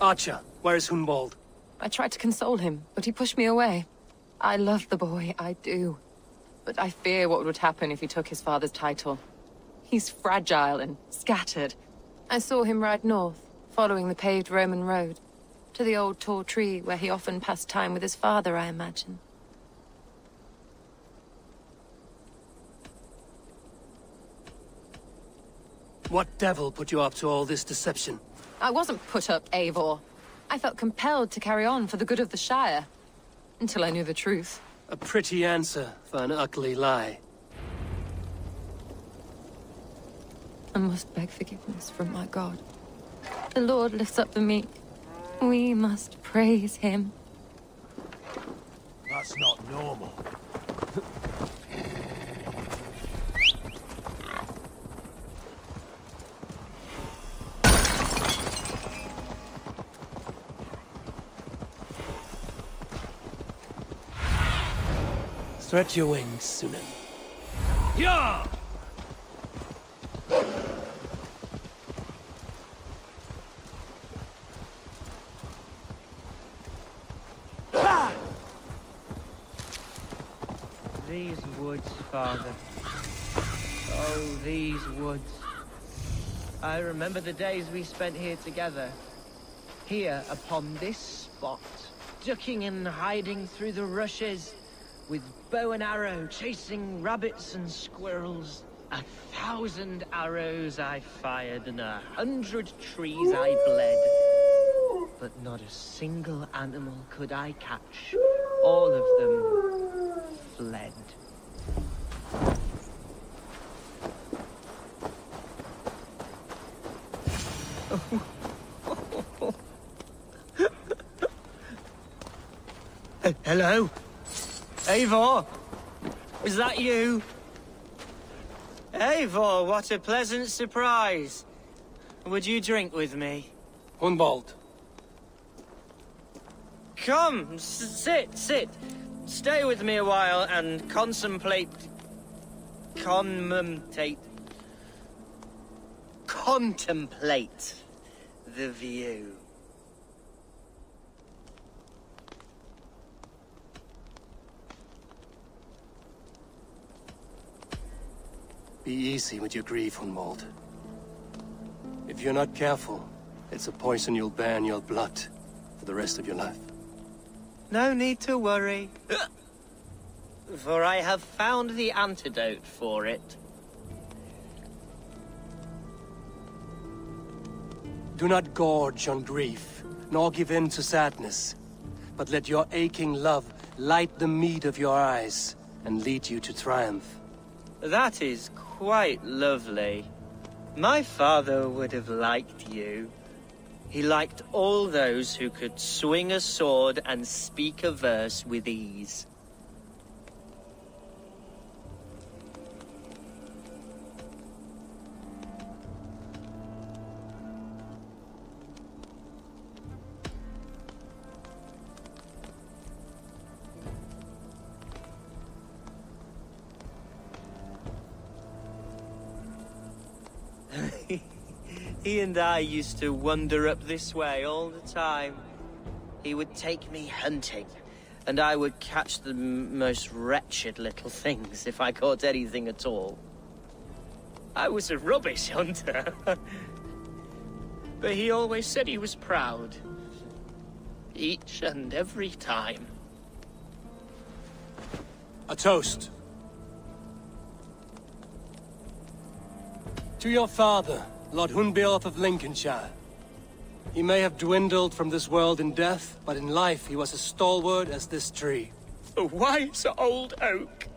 Archer, where is Hunwald? I tried to console him, but he pushed me away. I love the boy, I do. But I fear what would happen if he took his father's title. He's fragile and scattered. I saw him ride north, following the paved Roman road. To the old tall tree where he often passed time with his father, I imagine. What devil put you up to all this deception? I wasn't put up, Eivor. I felt compelled to carry on for the good of the Shire. Until I knew the truth. A pretty answer for an ugly lie. I must beg forgiveness from my God. The Lord lifts up the meek. We must praise him. That's not normal. Stretch your wings, Sunan. Yeah! These woods, Father. Oh, these woods. I remember the days we spent here together. Here, upon this spot. Ducking and hiding through the rushes. With bow and arrow, chasing rabbits and squirrels. 1,000 arrows I fired and 100 trees I bled. But not a single animal could I catch. All of them fled. Hello? Eivor? Is that you? Eivor, what a pleasant surprise. Would you drink with me? Hunwald. Come, sit. Stay with me a while and contemplate the view. Be easy with your grief, Hunwald. If you're not careful, it's a poison you'll bear in your blood for the rest of your life. No need to worry. For I have found the antidote for it. Do not gorge on grief, nor give in to sadness, but let your aching love light the mead of your eyes and lead you to triumph. That is quite lovely. My father would have liked you. He liked all those who could swing a sword and speak a verse with ease. He and I used to wander up this way all the time. He would take me hunting, and I would catch the most wretched little things if I caught anything at all. I was a rubbish hunter. But he always said he was proud. Each and every time. A toast. To your father, Lord Hunbeorth of Lincolnshire. He may have dwindled from this world in death, but in life he was as stalwart as this tree. A wise old oak.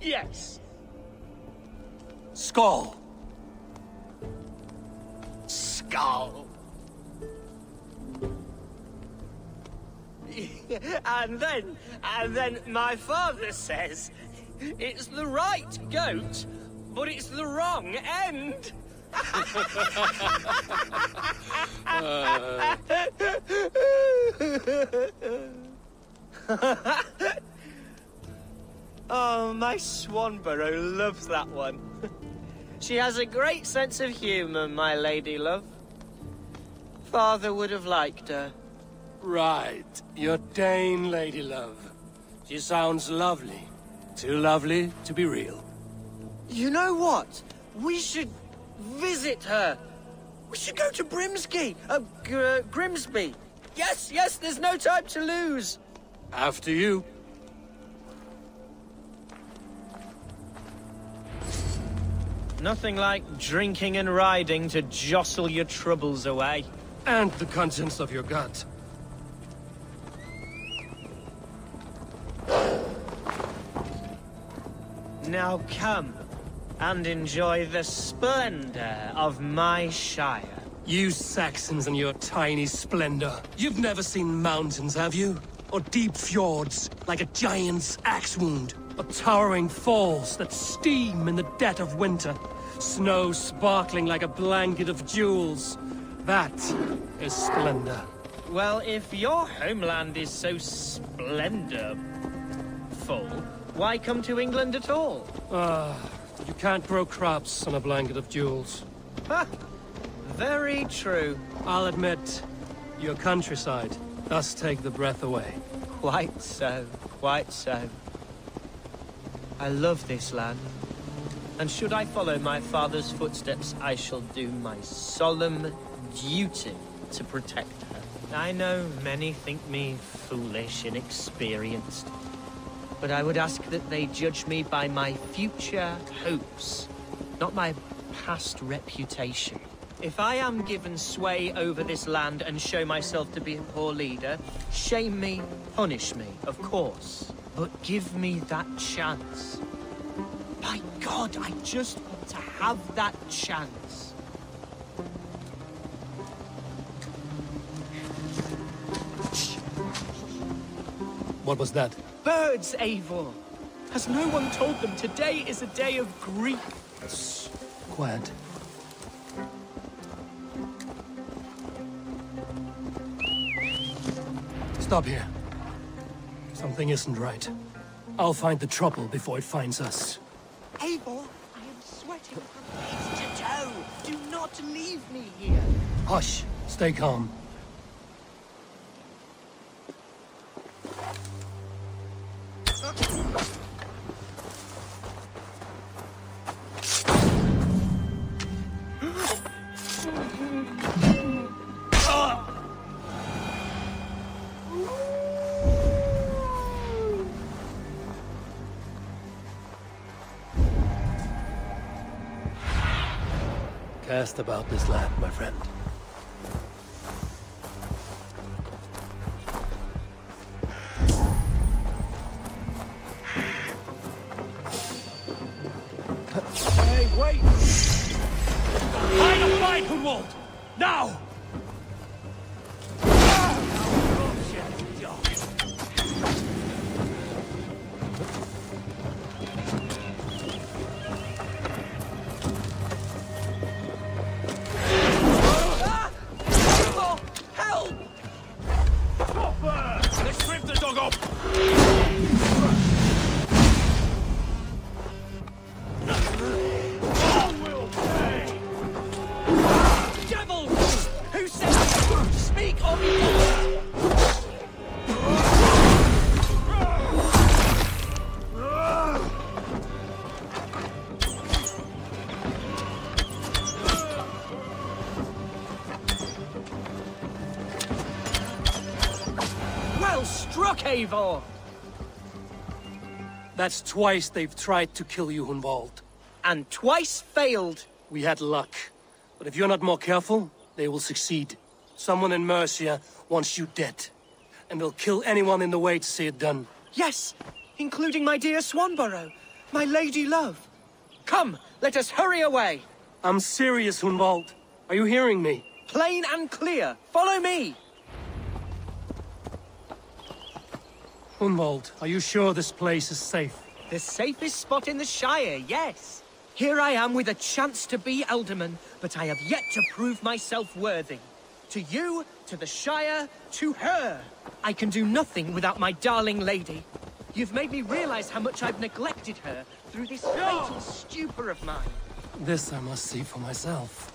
Yes. Skull. Skull. And then my father says, it's the right goat, but it's the wrong end. Oh, my Swanborough loves that one. She has a great sense of humor, my lady love. Father would have liked her. Right. Your Dane lady love. She sounds lovely. Too lovely to be real. You know what? We should visit her. We should go to Grimsby. Yes, there's no time to lose. After you. Nothing like drinking and riding to jostle your troubles away. And the contents of your gut. Now come and enjoy the splendor of my Shire. You Saxons and your tiny splendor. You've never seen mountains, have you? Or deep fjords, like a giant's axe wound. Or towering falls that steam in the dead of winter. Snow sparkling like a blanket of jewels. That is splendor. Well, if your homeland is so splendorful, why come to England at all? You can't grow crops on a blanket of jewels. Ha! Very true. I'll admit, your countryside does take the breath away. Quite so, quite so. I love this land. And should I follow my father's footsteps, I shall do my solemn duty to protect her. I know many think me foolish, inexperienced. But I would ask that they judge me by my future hopes, not my past reputation. If I am given sway over this land and show myself to be a poor leader, shame me, punish me, of course. But give me that chance. By God, I just want to have that chance. What was that? Birds, Eivor! Has no one told them today is a day of grief? Shh. Quiet. Stop here. Something isn't right. I'll find the trouble before it finds us. Eivor, I am sweating from head to toe. Do not leave me here. Hush. Stay calm. Cast about this land, my friend. Hey, wait! Fight a fight, Hunwald! Now! Well struck, Eivor! That's twice they've tried to kill you, Hunwald. And twice failed. We had luck. But if you're not more careful, they will succeed. Someone in Mercia wants you dead. And they'll kill anyone in the way to see it done. Yes, including my dear Swanborough, my lady love. Come, let us hurry away. I'm serious, Hunwald. Are you hearing me? Plain and clear. Follow me. Hunwald, are you sure this place is safe? The safest spot in the Shire, yes. Here I am with a chance to be Alderman, but I have yet to prove myself worthy. To you, to the Shire, to her. I can do nothing without my darling lady. You've made me realize how much I've neglected her through this fatal stupor of mine. This I must see for myself.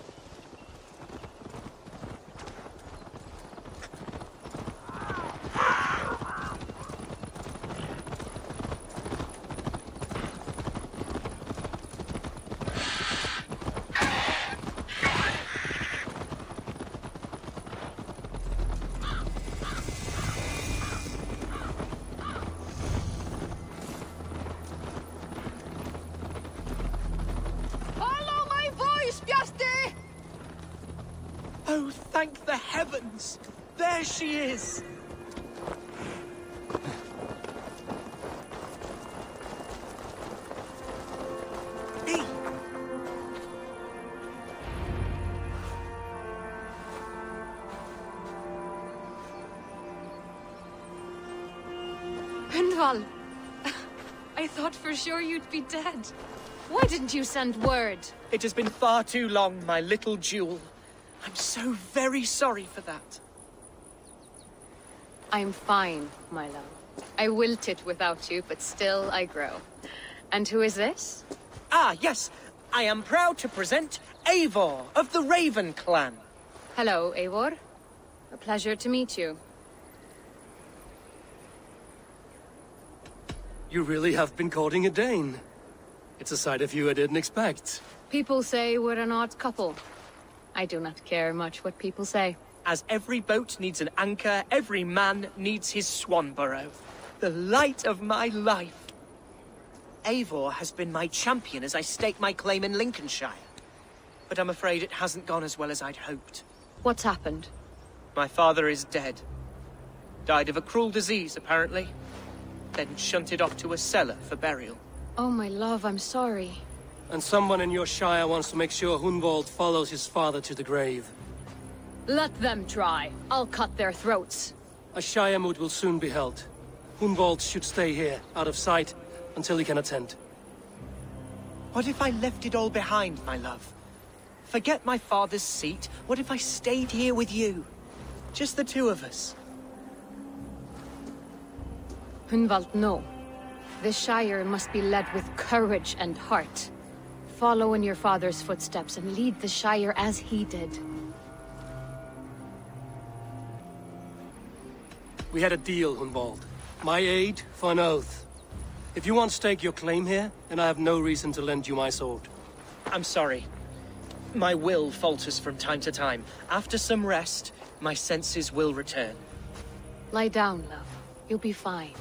Oh, thank the heavens! There she is! Gunvald! I thought for sure you'd be dead. Why didn't you send word? It has been far too long, my little jewel. I'm so very sorry for that. I'm fine, my love. I wilted without you, but still I grow. And who is this? Ah, yes. I am proud to present Eivor of the Raven clan. Hello, Eivor. A pleasure to meet you. You really have been courting a Dane. It's a sight of you I didn't expect. People say we're an odd couple. I do not care much what people say. As every boat needs an anchor, every man needs his Swanborough. The light of my life. Eivor has been my champion as I stake my claim in Lincolnshire. But I'm afraid it hasn't gone as well as I'd hoped. What's happened? My father is dead. Died of a cruel disease, apparently. Then shunted off to a cellar for burial. Oh, my love, I'm sorry. And someone in your shire wants to make sure Hunwald follows his father to the grave. Let them try. I'll cut their throats. A shire moot will soon be held. Hunwald should stay here, out of sight, until he can attend. What if I left it all behind, my love? Forget my father's seat. What if I stayed here with you? Just the two of us. Hunwald, no. This Shire must be led with courage and heart. Follow in your father's footsteps and lead the Shire as he did. We had a deal, Hunwald. My aid for an oath. If you want to stake your claim here, then I have no reason to lend you my sword. I'm sorry. My will falters from time to time. After some rest, my senses will return. Lie down, love. You'll be fine.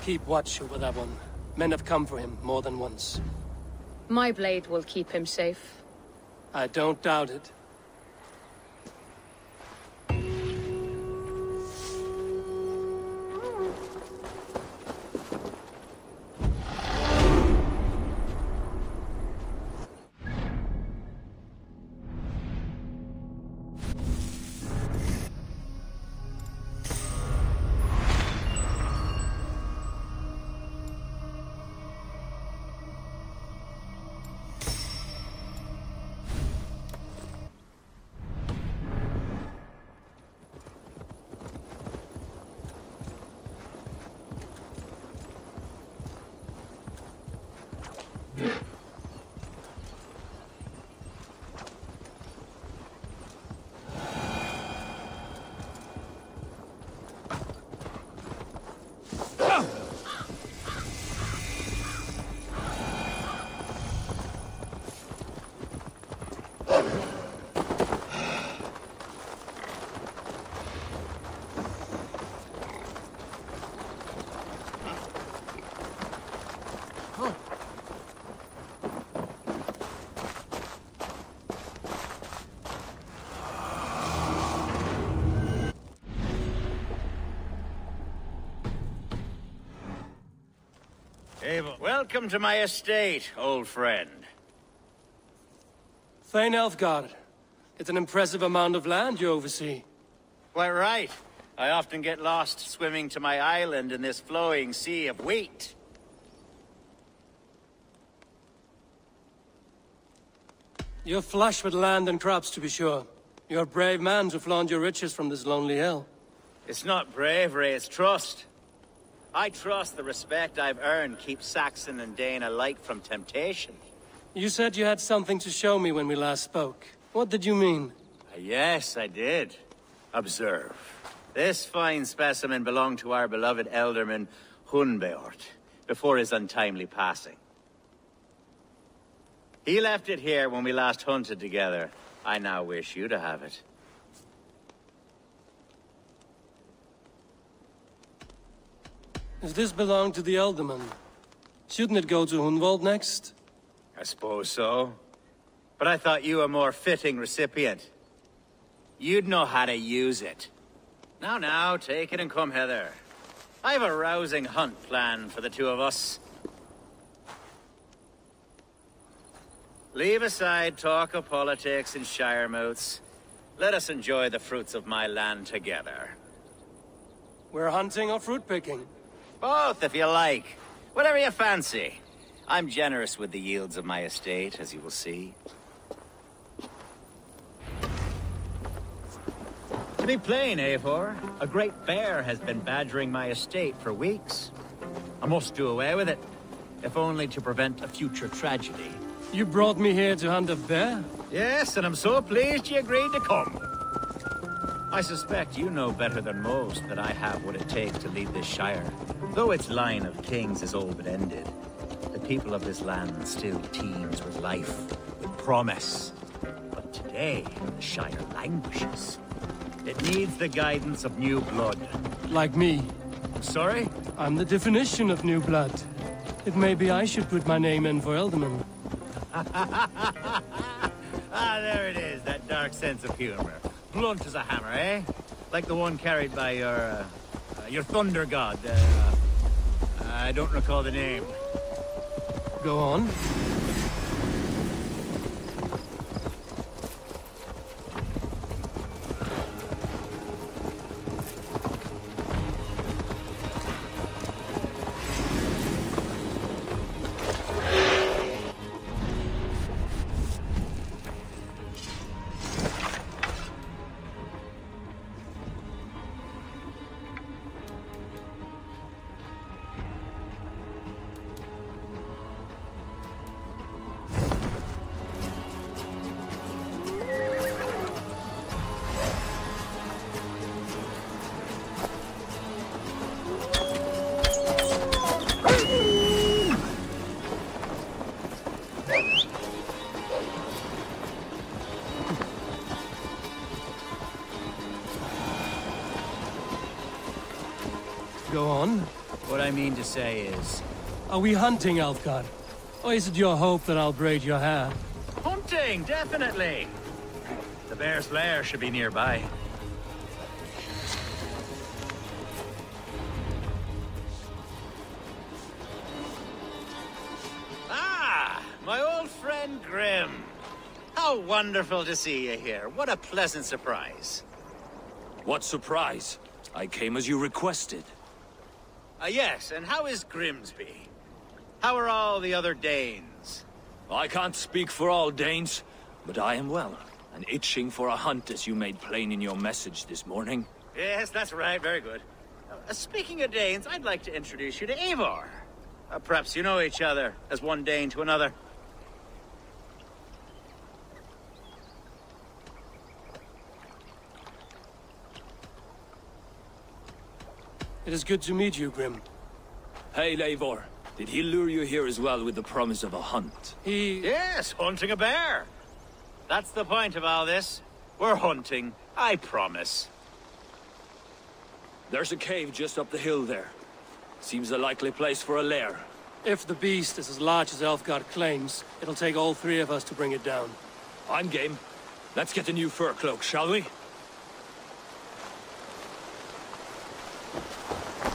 Keep watch over that one. Men have come for him more than once. My blade will keep him safe. I don't doubt it. Welcome to my estate, old friend. Thane Elfgard. It's an impressive amount of land you oversee. Quite right. I often get lost swimming to my island in this flowing sea of wheat. You're flush with land and crops, to be sure. You're a brave man to flaunt your riches from this lonely hill. It's not bravery, it's trust. I trust the respect I've earned keeps Saxon and Dane alike from temptation. You said you had something to show me when we last spoke. What did you mean? Yes, I did. Observe. This fine specimen belonged to our beloved elderman, Hunbeort, before his untimely passing. He left it here when we last hunted together. I now wish you to have it. If this belonged to the Elderman, shouldn't it go to Hunwald next? I suppose so. But I thought you a more fitting recipient. You'd know how to use it. Now, take it and come hither. I've a rousing hunt planned for the two of us. Leave aside talk of politics and shire moots. Let us enjoy the fruits of my land together. We're hunting or fruit picking? Both, if you like. Whatever you fancy. I'm generous with the yields of my estate, as you will see. To be plain, Eivor, a great bear has been badgering my estate for weeks. I must do away with it, if only to prevent a future tragedy. You brought me here to hunt a bear? Yes, and I'm so pleased you agreed to come. I suspect you know better than most that I have what it takes to lead this shire. Though its line of kings is all but ended, the people of this land still teems with life, with promise. But today, the shire languishes. It needs the guidance of new blood. Like me. Sorry? I'm the definition of new blood. It may be I should put my name in for Elderman. Ah, there it is, that dark sense of humor. Blunt as a hammer, eh? Like the one carried by your thunder god. I don't recall the name. Go on. Go on. What I mean to say is... Are we hunting, Elfgard? Or is it your hope that I'll braid your hair? Hunting, definitely! The bear's lair should be nearby. Ah! My old friend Grim. How wonderful to see you here. What a pleasant surprise. What surprise? I came as you requested. Yes, and how is Grimsby? How are all the other Danes? I can't speak for all Danes, but I am well, and itching for a hunt as you made plain in your message this morning. Yes, that's right, very good. Speaking of Danes, I'd like to introduce you to Eivor. Perhaps you know each other, as one Dane to another. It is good to meet you, Grim. Hey, Eivor. Did he lure you here as well with the promise of a hunt? Yes, hunting a bear. That's the point of all this. We're hunting, I promise. There's a cave just up the hill there. Seems a likely place for a lair. If the beast is as large as Elfgard claims, it'll take all three of us to bring it down. I'm game. Let's get a new fur cloak, shall we?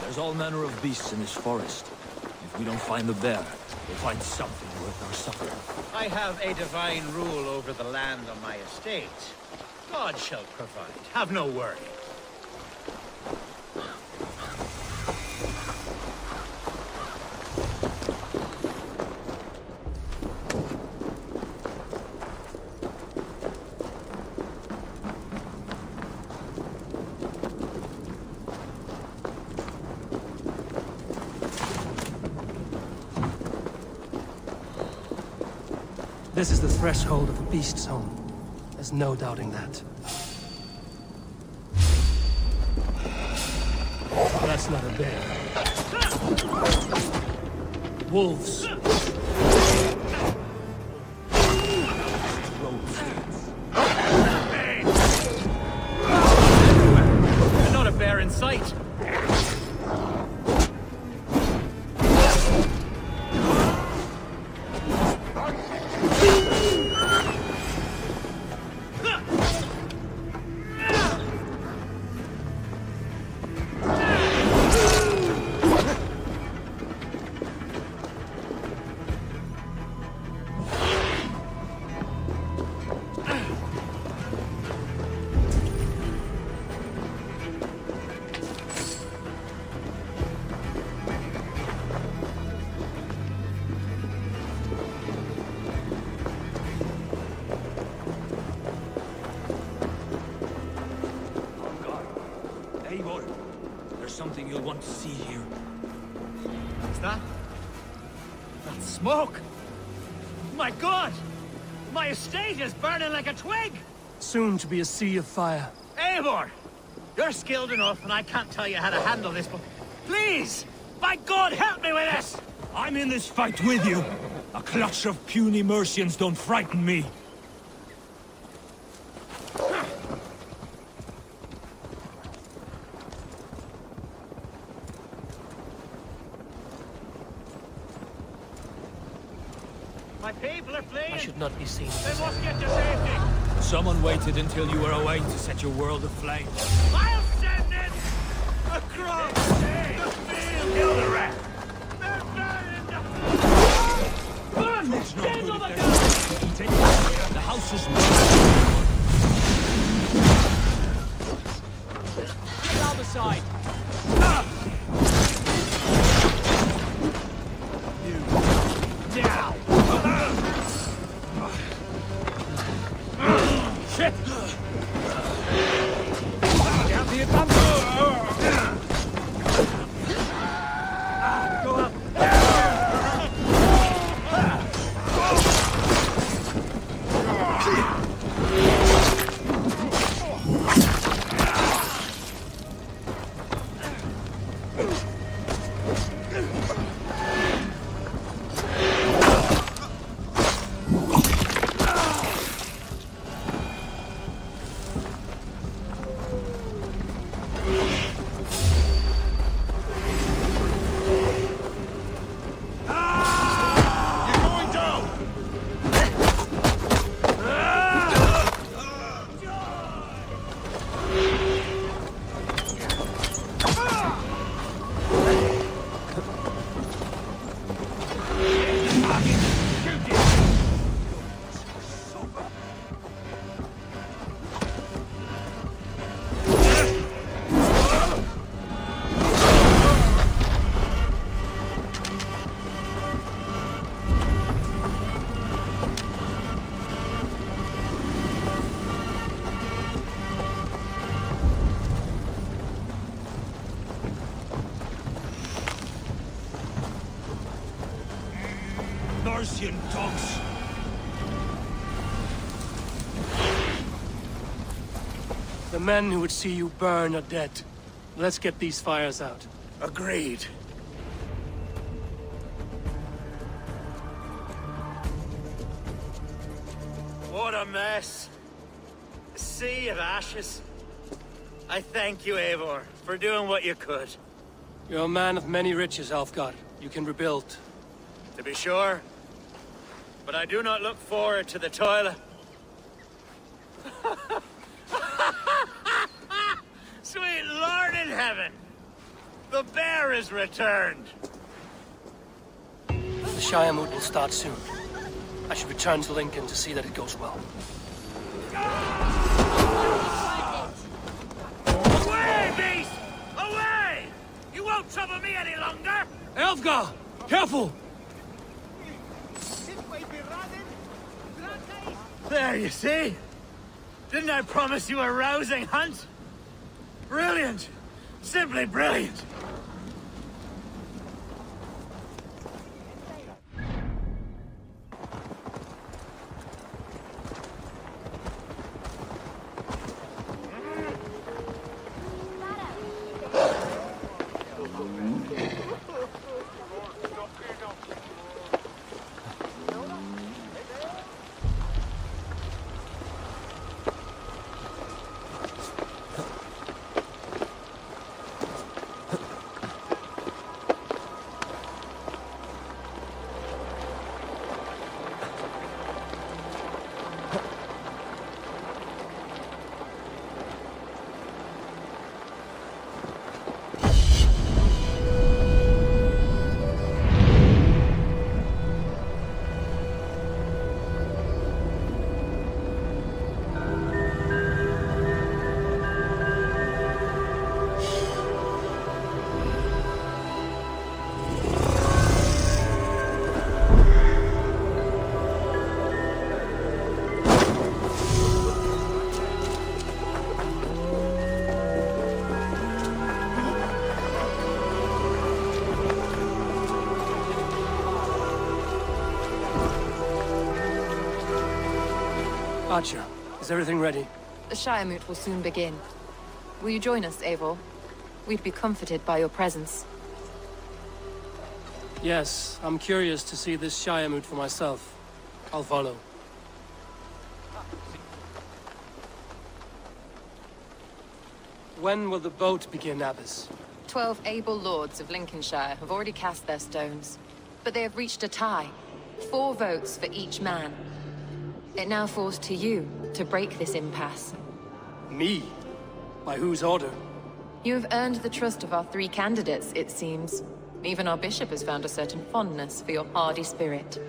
There's all manner of beasts in this forest. If we don't find the bear, we'll find something worth our suffering. I have a divine rule over the land on my estate. God shall provide. Have no worry. This is the threshold of the beast's home. There's no doubting that. That's not a bear. Wolves. And not a bear in sight. you'll want to see here. Is that? That's smoke! My God! My estate is burning like a twig! Soon to be a sea of fire. Eivor! You're skilled enough, and I can't tell you how to handle this, but please! By God, help me with this! I'm in this fight with you. A clutch of puny Mercians don't frighten me. My people are fleeing! I should not be seen. They must get to safety! Someone waited until you were away to set your world aflame. I'll send it! Across the field! Kill the rest! They're burning the... Run! It's no Stand good on the if gun! they're eating. The house is burning. Get out the side! Down! Shit! Down the advance! Go up! Mercian dogs! The men who would see you burn are dead. Let's get these fires out. Agreed. What a mess. A sea of ashes. I thank you, Eivor, for doing what you could. You're a man of many riches, Alfgar. You can rebuild. To be sure. But I do not look forward to the toilet. Sweet Lord in heaven! The bear is returned! The Shire mood will start soon. I should return to Lincoln to see that it goes well. Away, beast! Away! You won't trouble me any longer! Alfgar! Careful! There, you see? Didn't I promise you a rousing hunt? Brilliant! Simply brilliant! Archer, is everything ready? The Shire Moot will soon begin. Will you join us, Eivor? We'd be comforted by your presence. Yes, I'm curious to see this Shire Moot for myself. I'll follow. When will the boat begin, Abbess? 12 able lords of Lincolnshire have already cast their stones, but they have reached a tie. 4 votes for each man. It now falls to you to break this impasse. Me? By whose order? You have earned the trust of our 3 candidates, it seems. Even our bishop has found a certain fondness for your hardy spirit.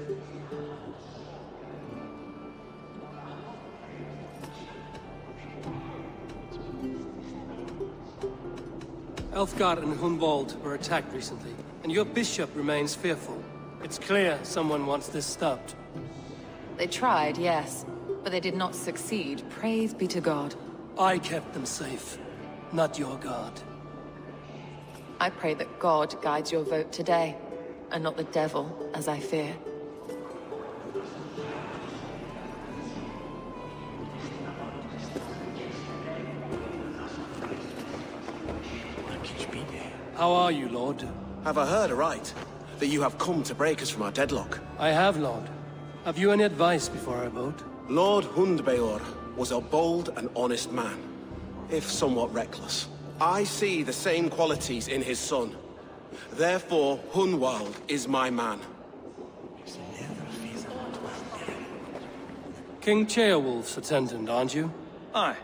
Elfgard and Hunwald were attacked recently, and your bishop remains fearful. It's clear someone wants this stopped. They tried, yes, but they did not succeed. Praise be to God. I kept them safe, not your god. I pray that God guides your vote today, and not the devil, as I fear. How are you, Lord? Have I heard aright? That you have come to break us from our deadlock? I have, Lord. Have you any advice before I vote? Lord Hundbeor was a bold and honest man, if somewhat reckless. I see the same qualities in his son. Therefore, Hunwald is my man. King Ceolwulf's attendant, aren't you? Aye.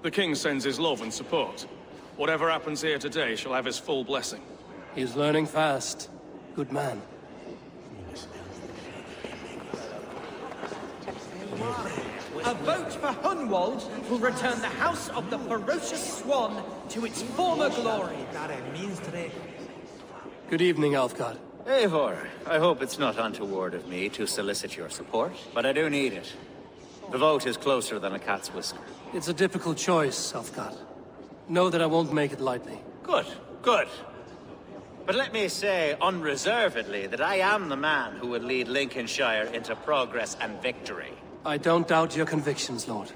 The king sends his love and support. Whatever happens here today shall have his full blessing. He's learning fast. Good man. A vote for Hunwald will return the House of the Ferocious Swan to its former glory. Good evening, Alfgard. Eivor, I hope it's not untoward of me to solicit your support, but I do need it. The vote is closer than a cat's whisker. It's a difficult choice, Alfgard. Know that I won't make it lightly. Good, good. But let me say unreservedly that I am the man who would lead Lincolnshire into progress and victory. I don't doubt your convictions, Lord.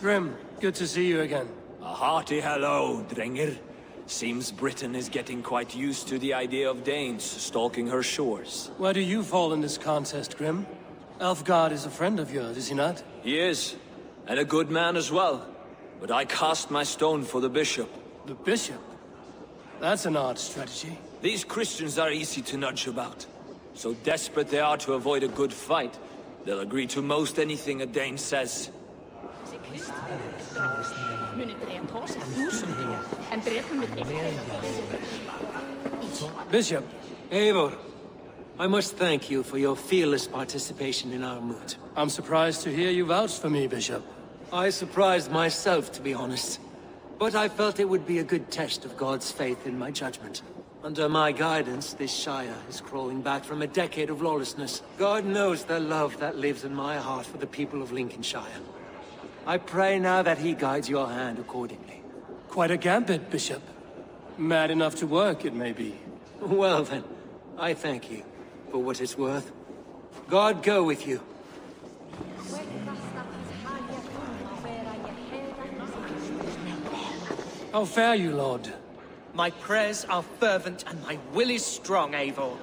Grim, good to see you again. A hearty hello, Drenger. Seems Britain is getting quite used to the idea of Danes stalking her shores. Where do you fall in this contest, Grim? Elfgard is a friend of yours, is he not? He is, and a good man as well. But I cast my stone for the bishop. The bishop? That's an odd strategy. These Christians are easy to nudge about. So desperate they are to avoid a good fight, they'll agree to most anything a Dane says. Bishop. Eivor, I must thank you for your fearless participation in our moot. I'm surprised to hear you vouch for me, Bishop. I surprised myself, to be honest. But I felt it would be a good test of God's faith in my judgment. Under my guidance, this Shire is crawling back from a decade of lawlessness. God knows the love that lives in my heart for the people of Lincolnshire. I pray now that he guides your hand accordingly. Quite a gambit, Bishop. Mad enough to work, it may be. Well then, I thank you for what it's worth. God go with you. How fare you, Lord? My prayers are fervent and my will is strong, Eivor.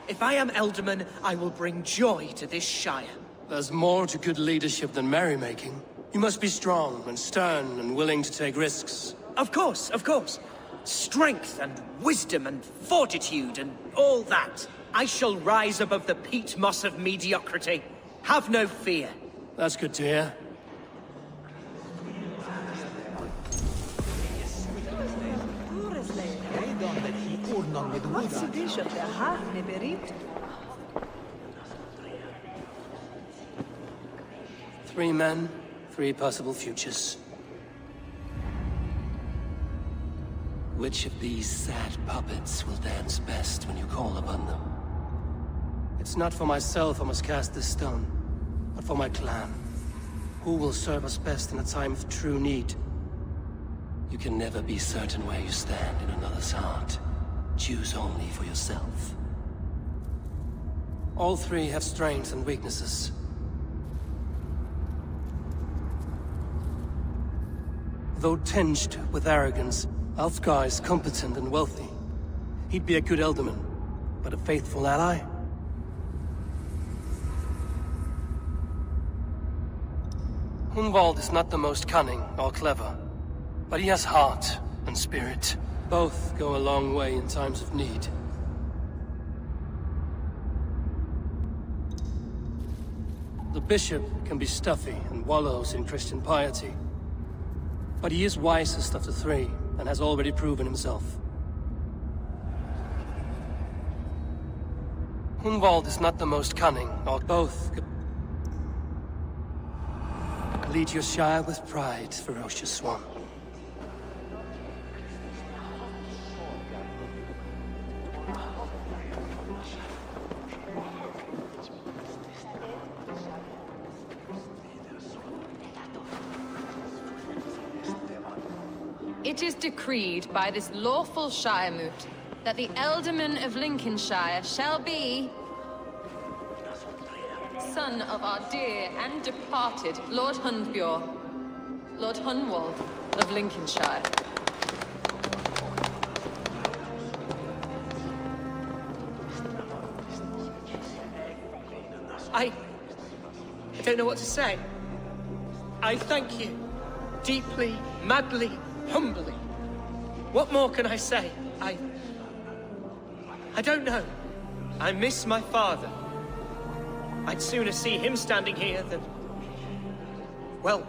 If I am Elderman, I will bring joy to this Shire. There's more to good leadership than merrymaking. You must be strong and stern and willing to take risks. Of course, of course. Strength and wisdom and fortitude and all that. I shall rise above the peat moss of mediocrity. Have no fear. That's good to hear. Three men, 3 possible futures. Which of these sad puppets will dance best when you call upon them? It's not for myself I must cast this stone, but for my clan. Who will serve us best in a time of true need? You can never be certain where you stand in another's heart. Choose. choose only for yourself. All three have strengths and weaknesses. Though tinged with arrogance, Alfgar is competent and wealthy. He'd be a good Elderman, but a faithful ally? Hunwald is not the most cunning or clever, but he has heart and spirit. Both go a long way in times of need. The bishop can be stuffy and wallows in Christian piety, but he is wisest of the three and has already proven himself. Hunwald is not the most cunning, or both lead your shire with pride, ferocious one. It is decreed by this lawful Shiremoot that the Ealdorman of Lincolnshire shall be son of our dear and departed Lord Hundbjorn, Lord Hunwald of Lincolnshire. I don't know what to say. I thank you. Deeply, madly, humbly. What more can I say? I don't know. I miss my father. I'd sooner see him standing here than... Well,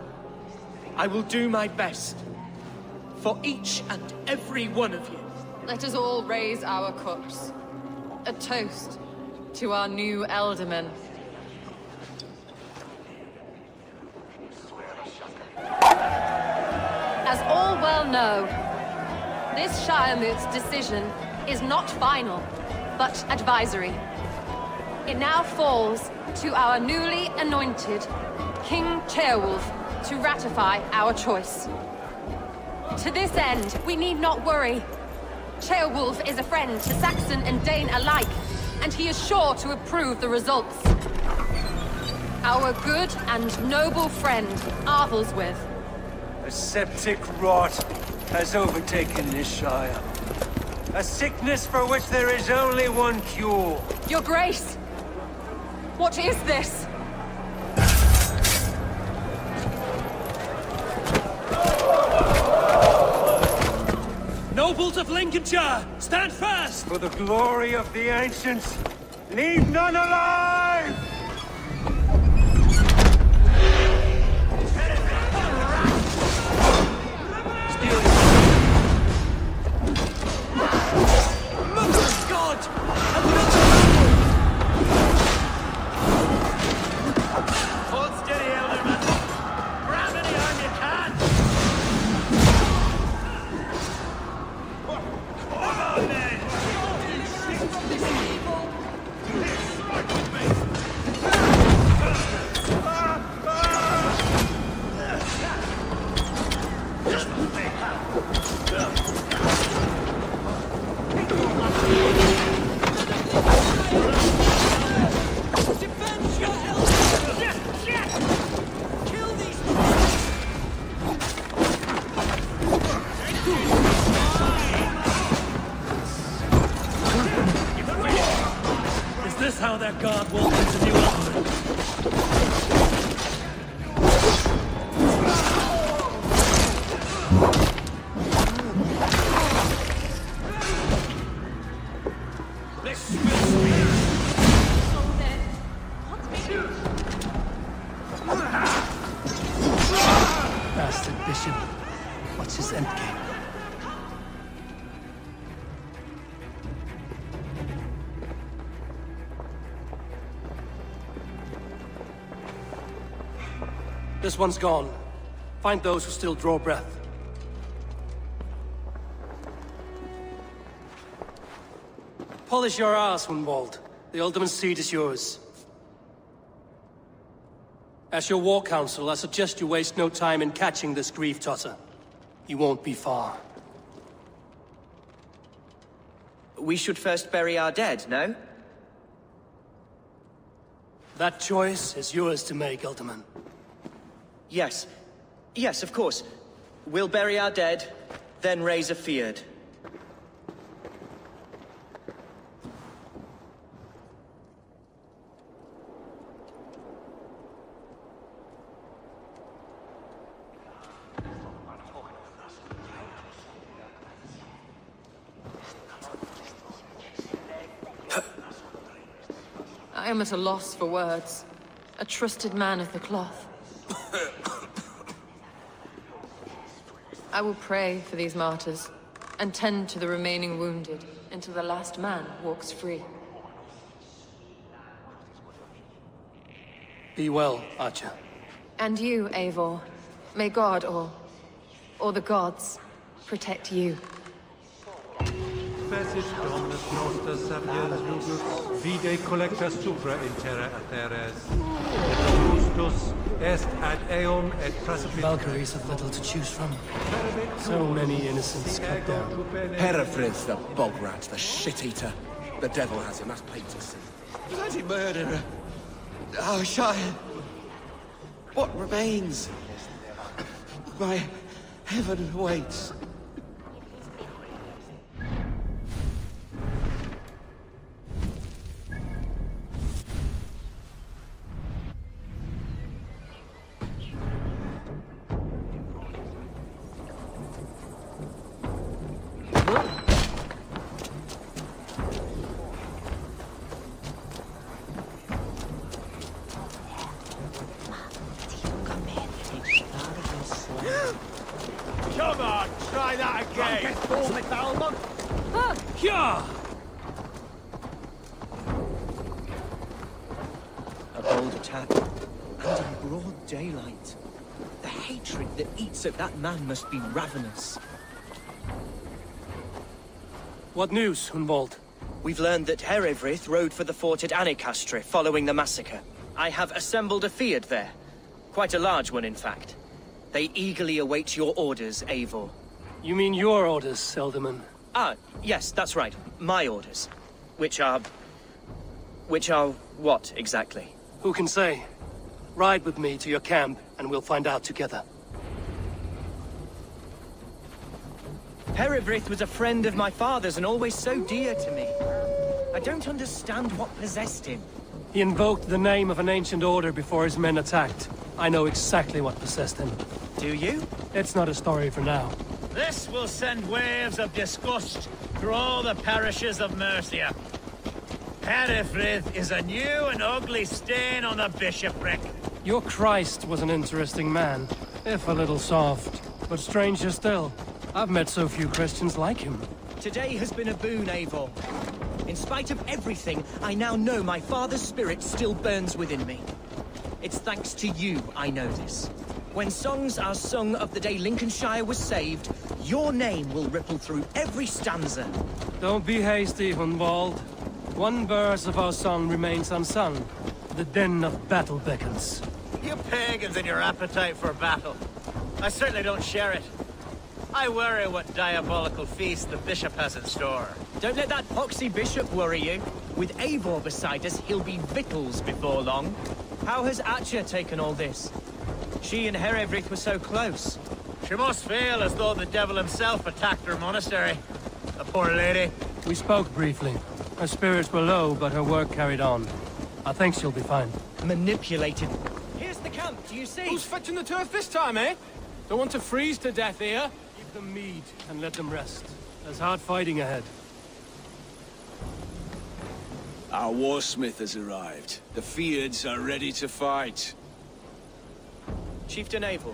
I will do my best. For each and every one of you. Let us all raise our cups. A toast to our new Ealdorman. As all well know, this Shiremoot's decision is not final, but advisory. It now falls to our newly anointed King Ceolwulf to ratify our choice. To this end, we need not worry. Ceolwulf is a friend to Saxon and Dane alike, and he is sure to approve the results. Our good and noble friend, Arthelswith. A septic rot has overtaken this shire. A sickness for which there is only one cure. Your Grace! What is this? Nobles of Lincolnshire, stand fast! For the glory of the ancients, leave none alive! How that guard welcomes a new Ealdorman. Bastard bishop. What's his endgame? This one's gone. Find those who still draw breath. Polish your ass, Hunwald. The Ealdorman's seat is yours. As your war council, I suggest you waste no time in catching this grief-tosser. He won't be far. We should first bury our dead, no? That choice is yours to make, Alderman. Yes. Yes, of course. We'll bury our dead, then raise a feard. I am at a loss for words. A trusted man of the cloth. I will pray for these martyrs, and tend to the remaining wounded, until the last man walks free. Be well, Archer. And you, Eivor. May God, or the gods, protect you. Passage Dominus Nostra Sapiens Lugus, Vide collecta supra in terra ateres, et justus est ad eum et praspit. Valkyries have little to choose from. So many innocents cut down. Herefrith, the bog rat, the shit-eater. The devil has him, that's plain to see. Bloody murderer! Our Shire! What remains? My heaven waits. Come on, try that again! A bold attack, and in broad daylight. The hatred that eats at that man must be ravenous. What news, Hunwald? We've learned that Herefrith rode for the fort at Annikastre following the massacre. I have assembled a feard there. Quite a large one, in fact. They eagerly await your orders, Eivor. You mean your orders, Alderman? Ah, yes, that's right. My orders. Which are what, exactly? Who can say? Ride with me to your camp, and we'll find out together. Herefrith was a friend of my father's and always so dear to me. I don't understand what possessed him. He invoked the name of an ancient order before his men attacked. I know exactly what possessed him. Do you? It's not a story for now. This will send waves of disgust through all the parishes of Mercia. Herefrith is a new and ugly stain on the bishopric. Your Christ was an interesting man, if a little soft. But stranger still, I've met so few Christians like him. Today has been a boon, Eivor. In spite of everything, I now know my father's spirit still burns within me. It's thanks to you I know this. When songs are sung of the day Lincolnshire was saved, your name will ripple through every stanza. Don't be hasty, Hunwald. One verse of our song remains unsung. The din of battle beckons. You pagans and your appetite for battle. I certainly don't share it. I worry what diabolical feast the bishop has in store. Don't let that poxy bishop worry you. With Eivor beside us, he'll be victuals before long. How has Atcha taken all this? She and Herefrith were so close. She must feel as though the devil himself attacked her monastery. The poor lady. We spoke briefly. Her spirits were low, but her work carried on. I think she'll be fine. Manipulated. Here's the camp, do you see? Who's fetching the turf this time, eh? Don't want to freeze to death here. Give them mead and let them rest. There's hard fighting ahead. Our warsmith has arrived. The Feards are ready to fight. Chieftain Eivor,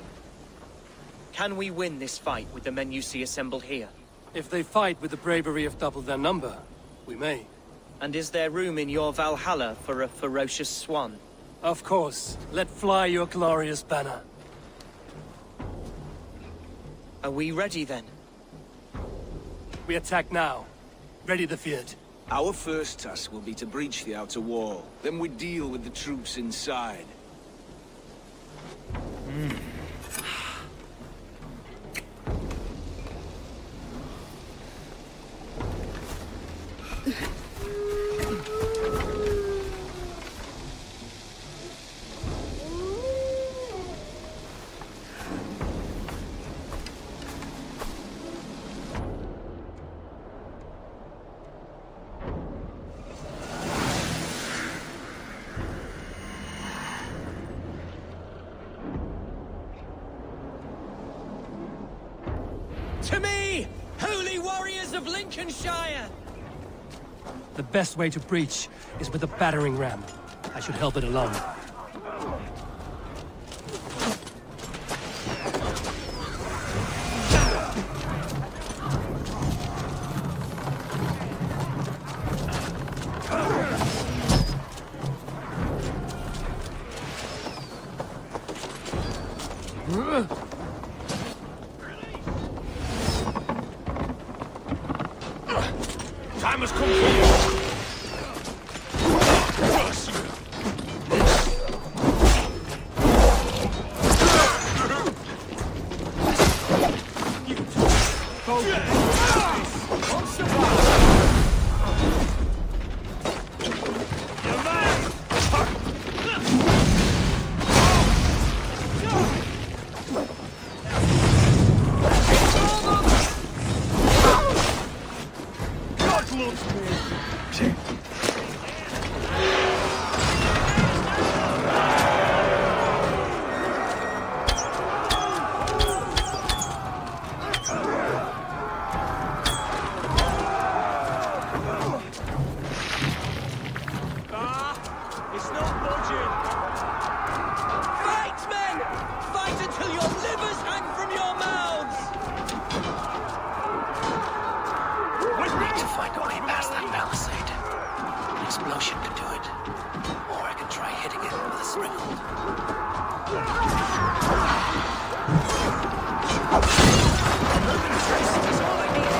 can we win this fight with the men you see assembled here? If they fight with the bravery of double their number, we may. And is there room in your Valhalla for a ferocious swan? Of course. Let fly your glorious banner. Are we ready then? We attack now. Ready the field. Our first task will be to breach the outer wall. Then we deal with the troops inside. of Lincolnshire! The best way to breach is with a battering ram. I should help it along. Time has come for you! It's not budging! Fight, men! Fight until your livers hang from your mouths! We need to find a way past that palisade. An explosion could do it. Or I could try hitting it with a springald. That's all I needed!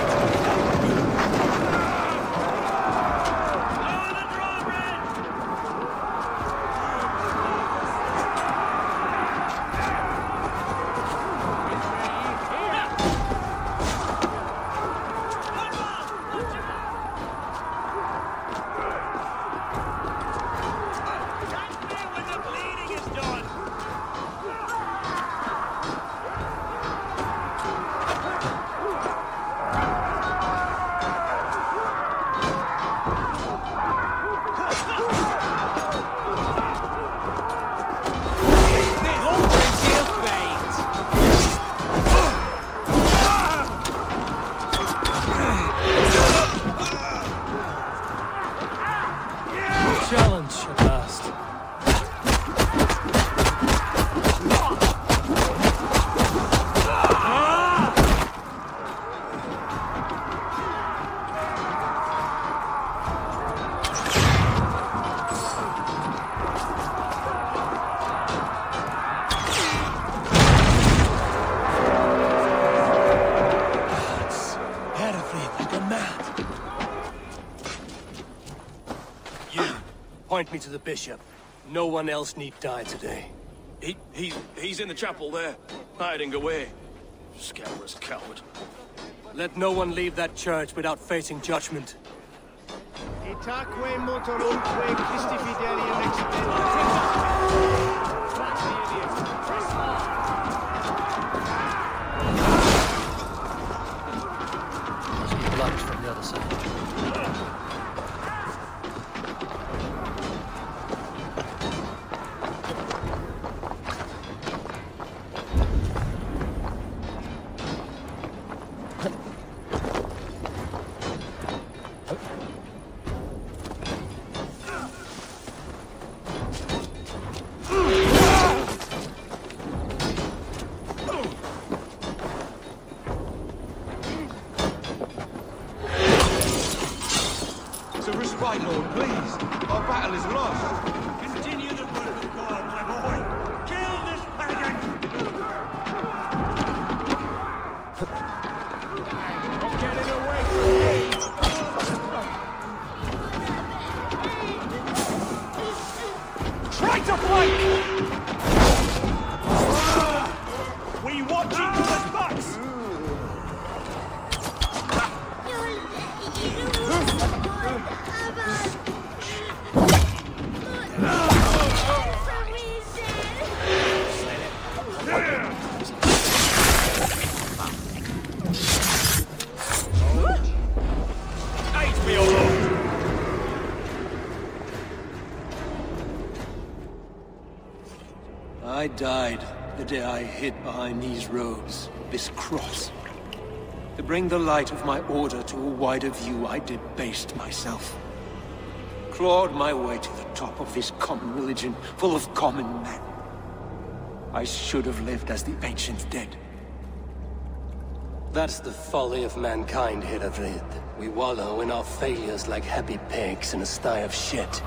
Challenge at last. Point me to the bishop. No one else need die today. He's in the chapel there, hiding away. Scandalous coward. Let no one leave that church without facing judgment. Itaque motorumque Christi fidelium Must be blocked from the other side. To respite, Lord, please. Our battle is lost. Continue the work of God, my boy. Kill this pagan! Not getting away from me! Try to flank! We watch each other's backs! I died the day I hid behind these robes, this cross. To bring the light of my order to a wider view, I debased myself. Clawed my way to the top of this common religion, full of common men. I should have lived as the ancient dead. That's the folly of mankind, Hiravrid. We wallow in our failures like happy pigs in a sty of shit.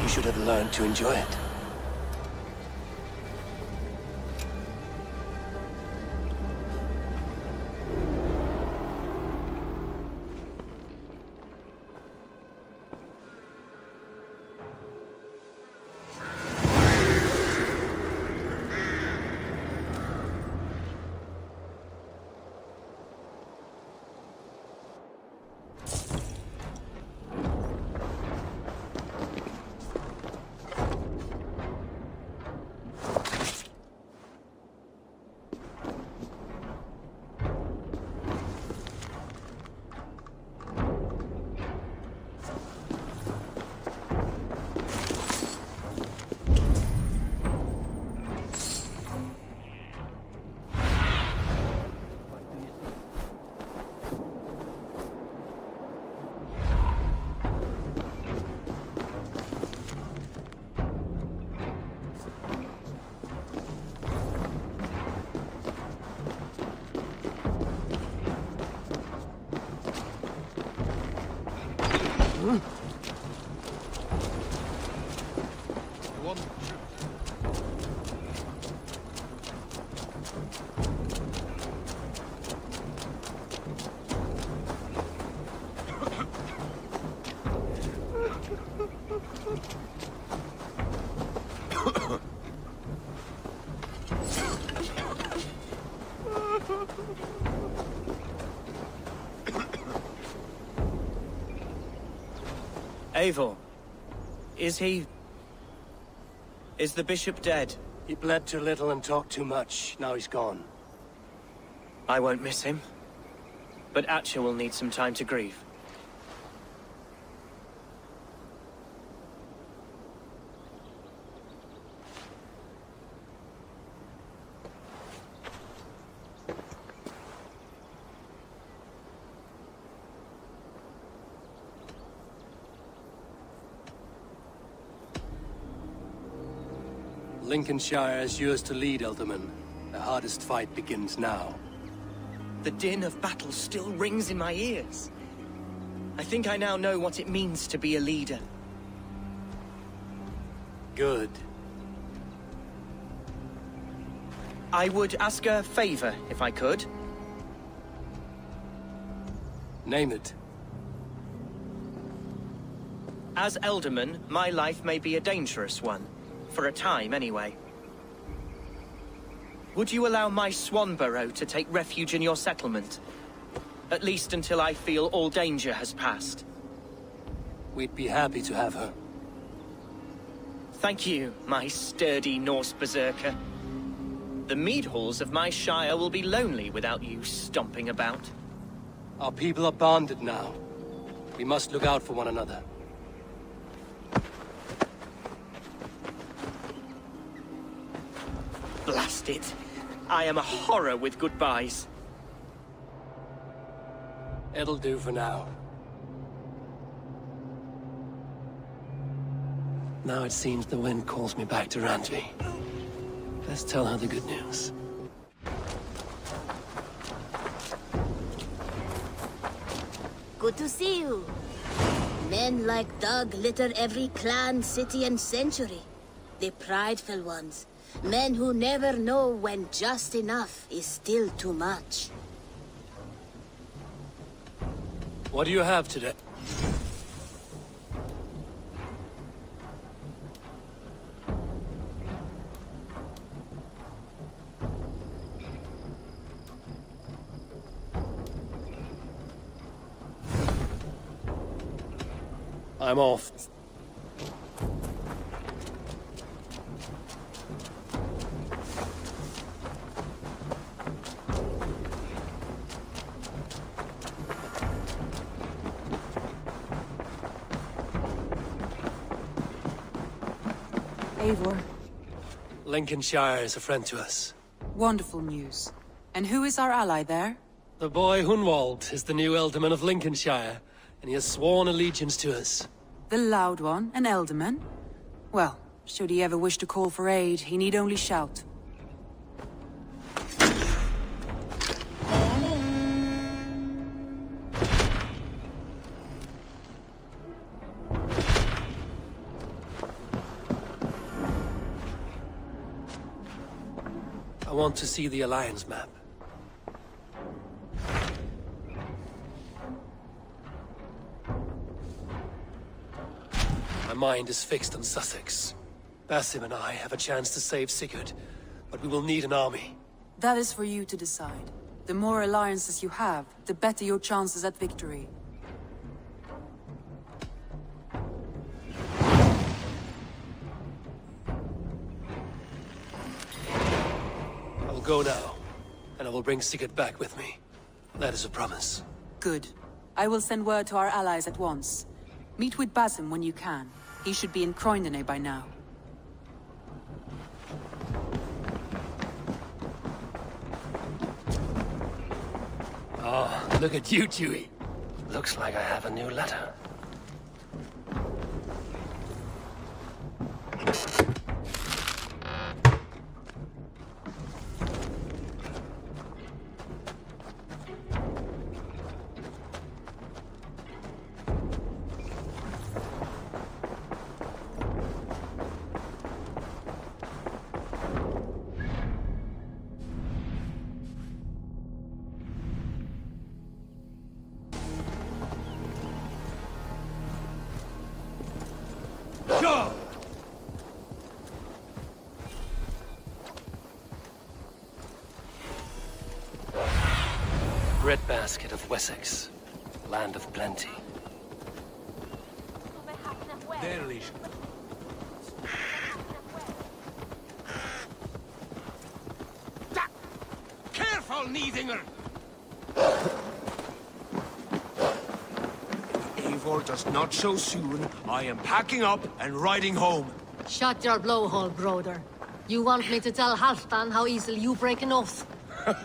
We should have learned to enjoy it. Eivor, is the bishop dead? He bled too little and talked too much. Now he's gone. I won't miss him. But Atcha will need some time to grieve. Lincolnshire is yours to lead, Elderman. The hardest fight begins now. The din of battle still rings in my ears. I think I now know what it means to be a leader. Good. I would ask a favor, if I could. Name it. As Elderman, my life may be a dangerous one. For a time, anyway. Would you allow my Swanborough to take refuge in your settlement? At least until I feel all danger has passed. We'd be happy to have her. Thank you, my sturdy Norse berserker. The mead halls of my shire will be lonely without you stomping about. Our people are bonded now. We must look out for one another. Blast it. I am a horror with goodbyes. It'll do for now. Now it seems the wind calls me back to Randvi. Let's tell her the good news. Good to see you. Men like Doug litter every clan, city, and century. The prideful ones. Men who never know when just enough is still too much. What do you have today? I'm off. Eivor. Lincolnshire is a friend to us. Wonderful news. And who is our ally there? The boy Hunwald is the new Ealdorman of Lincolnshire, and he has sworn allegiance to us. The Loud One, an Ealdorman? Well, should he ever wish to call for aid, he need only shout. I want to see the Alliance map. My mind is fixed on Sussex. Basim and I have a chance to save Sigurd, but we will need an army. That is for you to decide. The more alliances you have, the better your chances at victory. I will go now, and I will bring Sigurd back with me. That is a promise. Good. I will send word to our allies at once. Meet with Basim when you can. He should be in Croydon by now. Oh, look at you, Dewey. Looks like I have a new letter. Breadbasket of Wessex, land of plenty. Careful, Neithinger! Eivor does not show soon. I am packing up and riding home. Shut your blowhole, brother. You want me to tell Halfdan how easily you break an oath?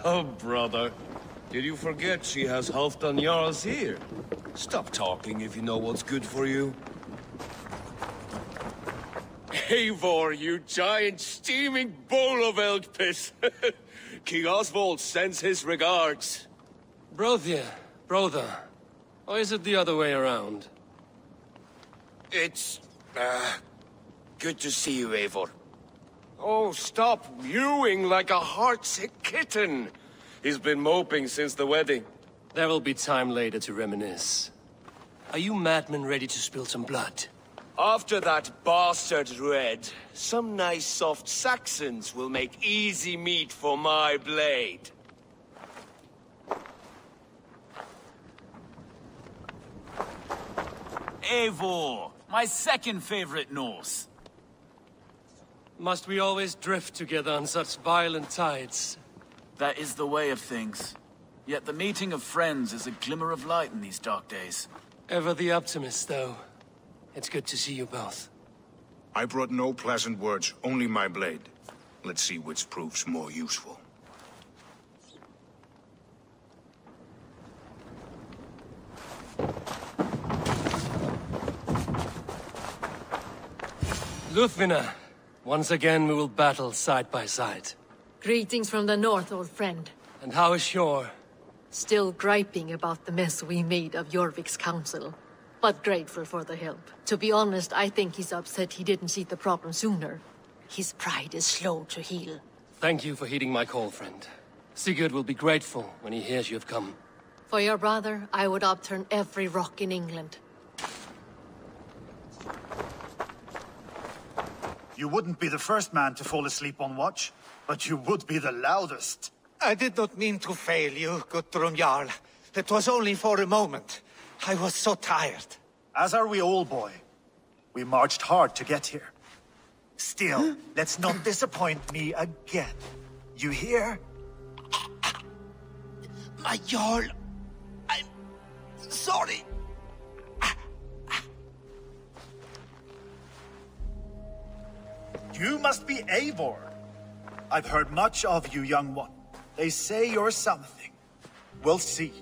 Oh, brother. Did you forget she has Halfdan Jarls here? Stop talking if you know what's good for you. Eivor, you giant steaming bowl of elk piss! King Oswald sends his regards. Brothia, brother. Or is it the other way around? It's, good to see you, Eivor. Oh, stop mewing like a heartsick kitten. He's been moping since the wedding. There will be time later to reminisce. Are you madmen ready to spill some blood? After that bastard Red, some nice soft Saxons will make easy meat for my blade. Eivor, my second favorite Norse. Must we always drift together on such violent tides? That is the way of things. Yet the meeting of friends is a glimmer of light in these dark days. Ever the optimist, though. It's good to see you both. I brought no pleasant words, only my blade. Let's see which proves more useful. Luthvina, once again we will battle side by side. Greetings from the north, old friend. And how is Shore? Still griping about the mess we made of Jorvik's council. But grateful for the help. To be honest, I think he's upset he didn't see the problem sooner. His pride is slow to heal. Thank you for heeding my call, friend. Sigurd will be grateful when he hears you have come. For your brother, I would upturn every rock in England. You wouldn't be the first man to fall asleep on watch, but you would be the loudest. I did not mean to fail you, Guthrum Jarl. It was only for a moment. I was so tired. As are we all, boy. We marched hard to get here. Still, let's not disappoint me again. You hear? My Jarl, I'm sorry. You must be Eivor. I've heard much of you, young one. They say you're something. We'll see.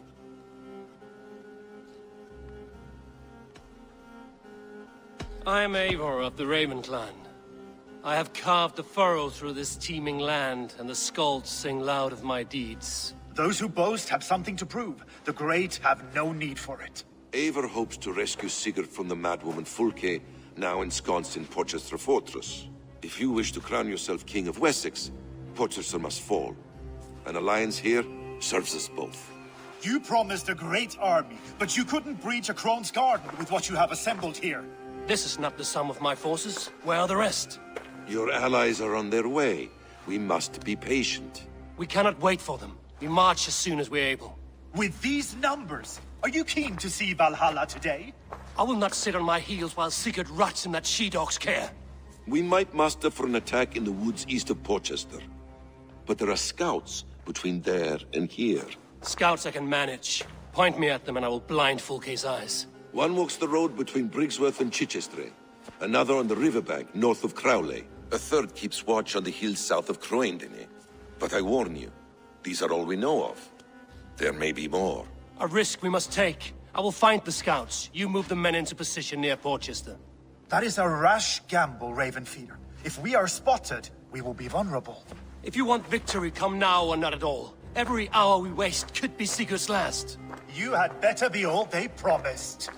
I am Eivor of the Raven clan. I have carved a furrow through this teeming land, and the skalds sing loud of my deeds. Those who boast have something to prove. The great have no need for it. Eivor hopes to rescue Sigurd from the madwoman Fulke, now ensconced in Porchester Fortress. If you wish to crown yourself King of Wessex, Porchester must fall. An alliance here serves us both. You promised a great army, but you couldn't breach a Krone's garden with what you have assembled here. This is not the sum of my forces. Where are the rest? Your allies are on their way. We must be patient. We cannot wait for them. We march as soon as we're able. With these numbers, are you keen to see Valhalla today? I will not sit on my heels while Sigurd rots in that she-dog's care. We might muster for an attack in the woods east of Porchester. But there are scouts between there and here. Scouts I can manage. Point me at them and I will blind Fulke's eyes. One walks the road between Briggsworth and Chichester. Another on the riverbank north of Crowley. A third keeps watch on the hills south of Croendene. But I warn you, these are all we know of. There may be more. A risk we must take. I will find the scouts. You move the men into position near Porchester. That is a rash gamble, Ravenfeeder. If we are spotted, we will be vulnerable. If you want victory, come now or not at all. Every hour we waste could be Sigurd's last. You had better be all they promised.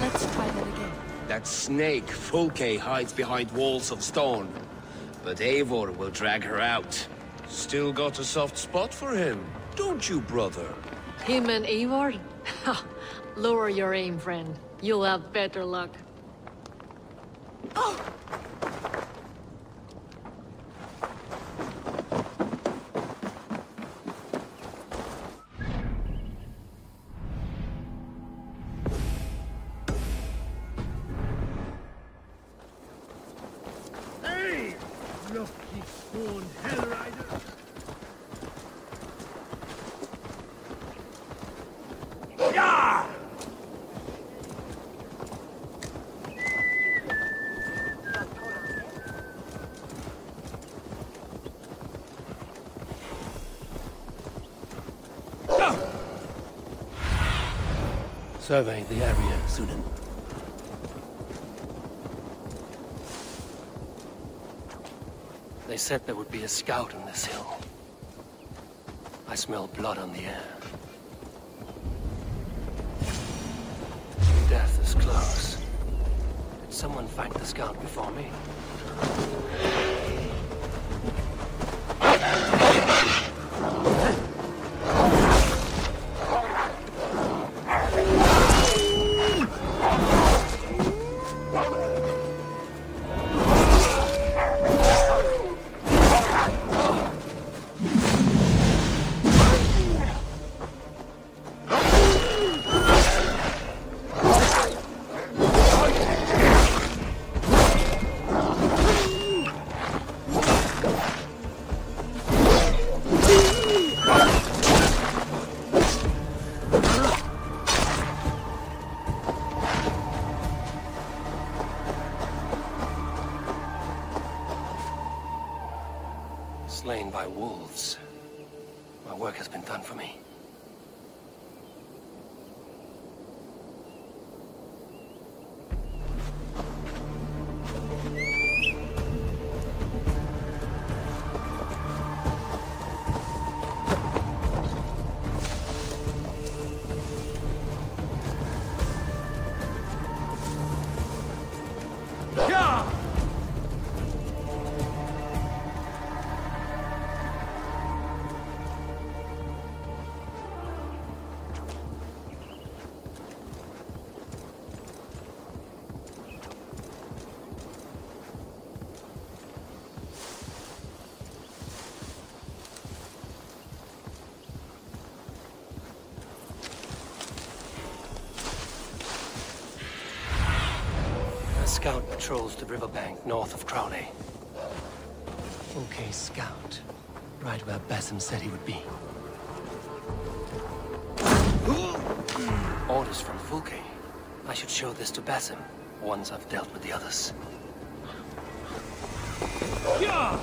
Let's try that again. That snake, Fulke, hides behind walls of stone. But Eivor will drag her out. Still got a soft spot for him, don't you, brother? Him and Eivor? Lower your aim, friend. You'll have better luck. Oh! Hey! Lucky spawned hellrider! Yeah! Survey the area, Sudan. They said there would be a scout on this hill. I smell blood on the air. Death is close. Did someone find the scout before me? Slain by wolves. My work has been done for me. Scout patrols the riverbank north of Crowley. Okay, scout. Right where Basim said he would be. Orders from Fulke. I should show this to Basim, once I've dealt with the others. Yeah!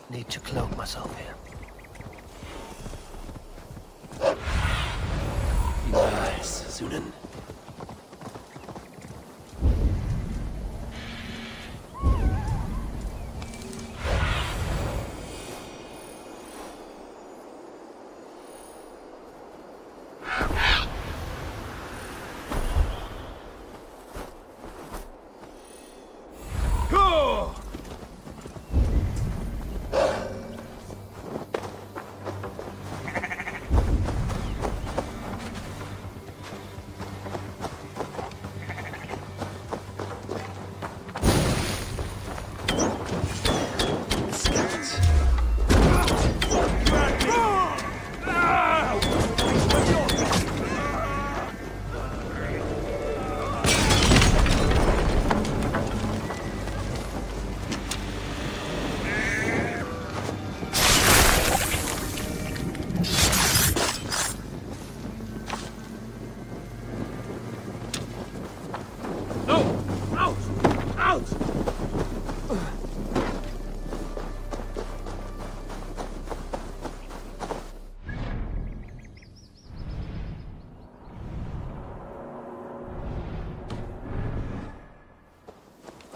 Need to cloak myself here. Nice, Sunan.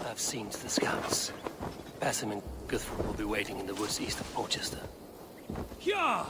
I've seen to the scouts. Basim and Guthrum will be waiting in the woods east of Porchester. Yeah!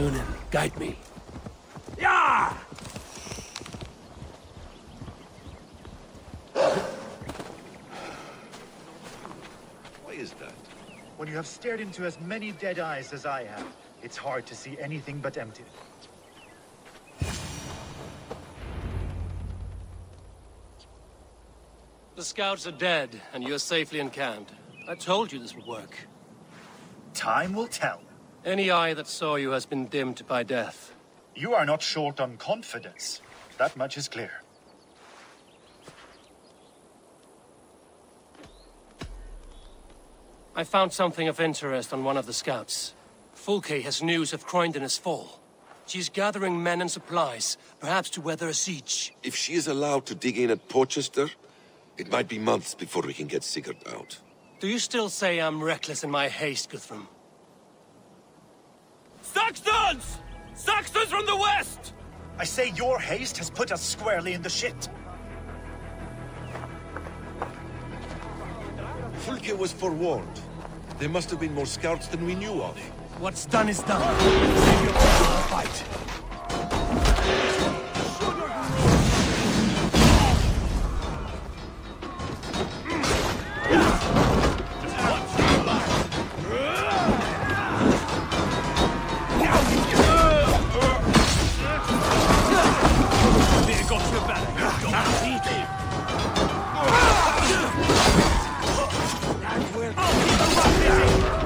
Sunan, guide me. Yeah! Why is that? When you have stared into as many dead eyes as I have, it's hard to see anything but empty. The scouts are dead, and you're safely encamped. I told you this would work. Time will tell. Any eye that saw you has been dimmed by death. You are not short on confidence. That much is clear. I found something of interest on one of the scouts. Fulke has news of Croydon's fall. She's gathering men and supplies, perhaps to weather a siege. If she is allowed to dig in at Porchester, it might be months before we can get Sigurd out. Do you still say I'm reckless in my haste, Guthrum? Saxons! Saxons from the west! I say your haste has put us squarely in the shit. Fulke was forewarned. There must have been more scouts than we knew of. What's done is done. Save your time for the fight. got your back. Don't eat it. I'll keep the rock busy.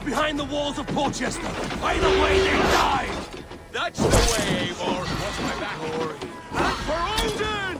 Behind the walls of Portchester. Either way, they died! That's the way, Eivor! Watch my back! Glory. And for Odin!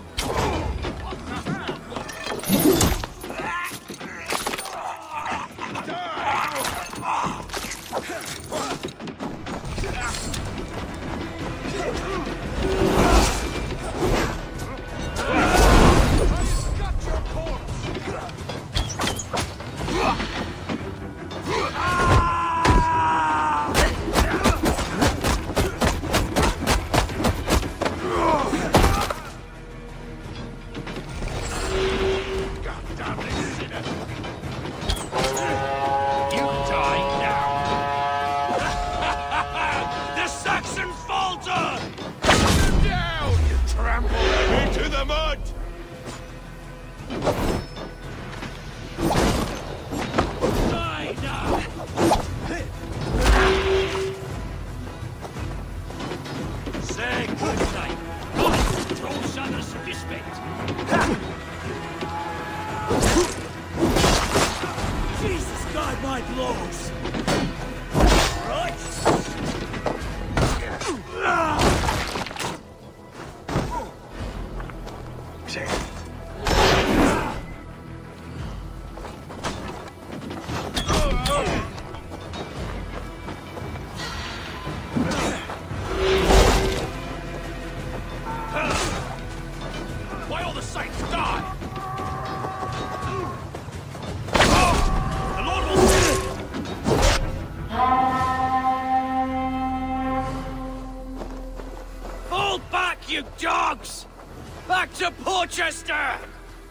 Portchester!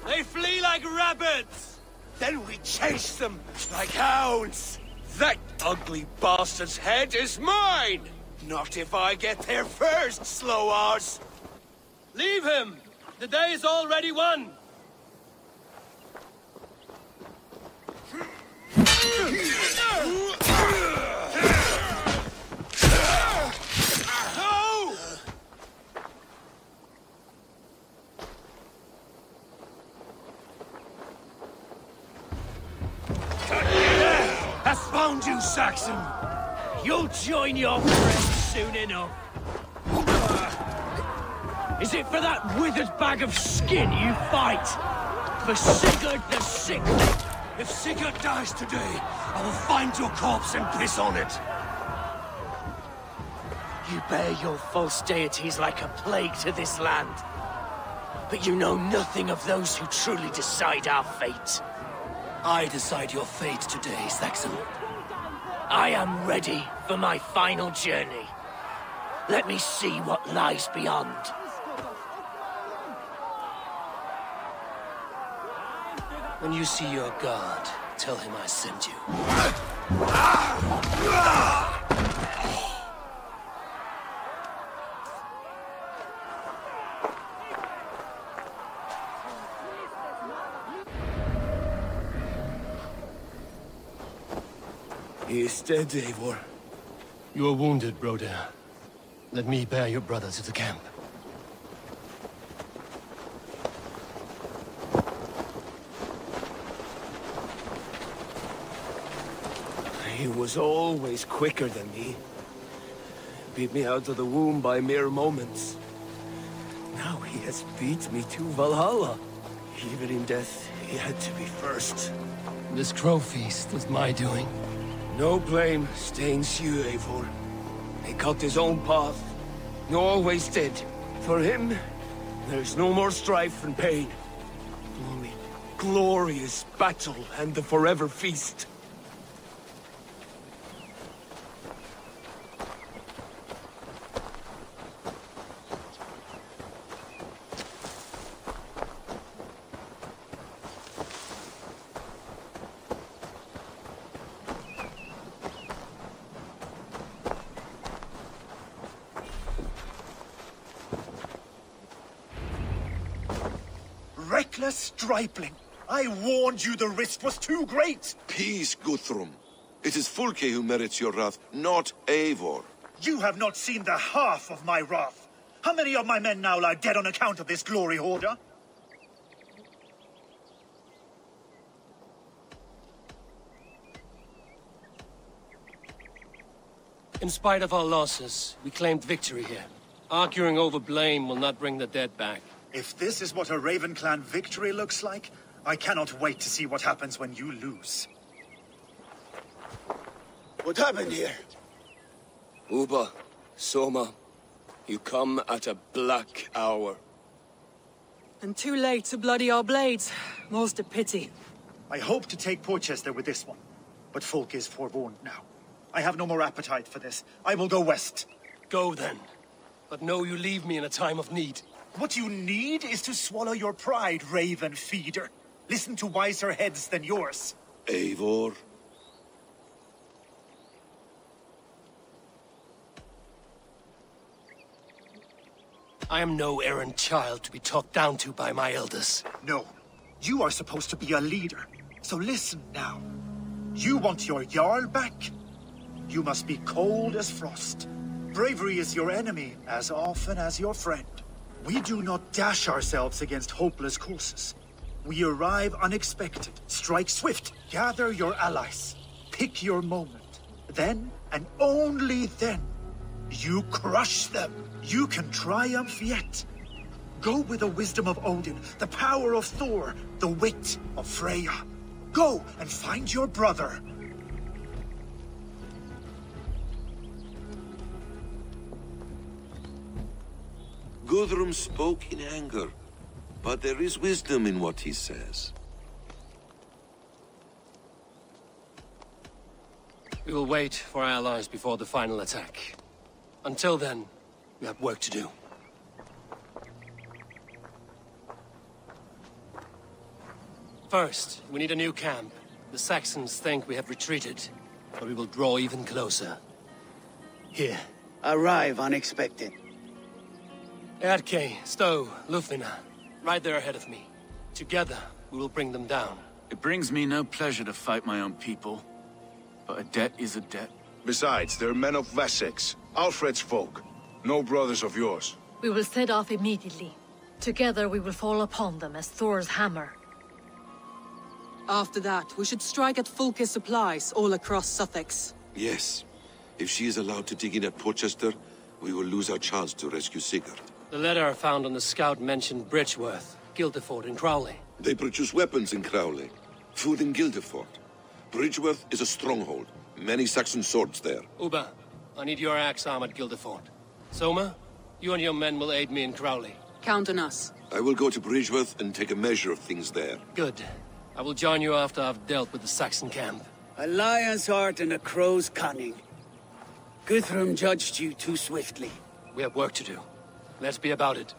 They flee like rabbits! Then we chase them like hounds! That ugly bastard's head is mine! Not if I get there first, slow arse! Leave him! The day is already won! Found you, Saxon! You'll join your friends soon enough. Is it for that withered bag of skin you fight? For Sigurd the Sick? If Sigurd dies today, I will find your corpse and piss on it. You bear your false deities like a plague to this land. But you know nothing of those who truly decide our fate. I decide your fate today, Saxon. I am ready for my final journey. Let me see what lies beyond. When you see your god, tell him I sent you. He is dead, Eivor. You are wounded, Broder. Let me bear your brother to the camp. He was always quicker than me. Beat me out of the womb by mere moments. Now he has beat me to Valhalla. Even in death, he had to be first. This crow feast was my doing. No blame stains you, Eivor. He cut his own path. He always did. For him, there's no more strife and pain. Only glorious battle and the forever feast. Reckless stripling! I warned you the risk was too great! Peace, Guthrum. It is Fulke who merits your wrath, not Eivor. You have not seen the half of my wrath. How many of my men now lie dead on account of this glory hoarder? In spite of our losses, we claimed victory here. Arguing over blame will not bring the dead back. If this is what a Raven Clan victory looks like, I cannot wait to see what happens when you lose. What happened here? Uba, Soma, you come at a black hour. And too late to bloody our blades. Most a pity. I hope to take Porchester with this one, but Folk is forewarned now. I have no more appetite for this. I will go west. Go then. But know you leave me in a time of need. What you need is to swallow your pride, Raven Feeder. Listen to wiser heads than yours. Eivor? I am no errant child to be talked down to by my elders. No. You are supposed to be a leader. So listen now. You want your Jarl back? You must be cold as frost. Bravery is your enemy as often as your friend. We do not dash ourselves against hopeless courses. We arrive unexpected, strike swift, gather your allies, pick your moment. Then, and only then, you crush them. You can triumph yet. Go with the wisdom of Odin, the power of Thor, the wit of Freya. Go and find your brother. Guthrum spoke in anger, but there is wisdom in what he says. We will wait for our allies before the final attack. Until then, we have work to do. First, we need a new camp. The Saxons think we have retreated, but we will draw even closer. Here. Arrive unexpected. Erke, Stowe, Lufvina, right there ahead of me. Together, we will bring them down. It brings me no pleasure to fight my own people, but a debt is a debt. Besides, they're men of Wessex, Alfred's folk, no brothers of yours. We will set off immediately. Together we will fall upon them as Thor's hammer. After that, we should strike at Fulke's supplies all across Sussex. Yes. If she is allowed to dig in at Porchester, we will lose our chance to rescue Sigurd. The letter found on the scout mentioned Bridgeworth, Guildeford, and Crowley. They produce weapons in Crowley, food in Guildeford. Bridgeworth is a stronghold. Many Saxon swords there. Uba, I need your axe arm at Guildeford. Soma, you and your men will aid me in Crowley. Count on us. I will go to Bridgeworth and take a measure of things there. Good. I will join you after I've dealt with the Saxon camp. A lion's heart and a crow's cunning. Guthrum judged you too swiftly. We have work to do. Let's be about it.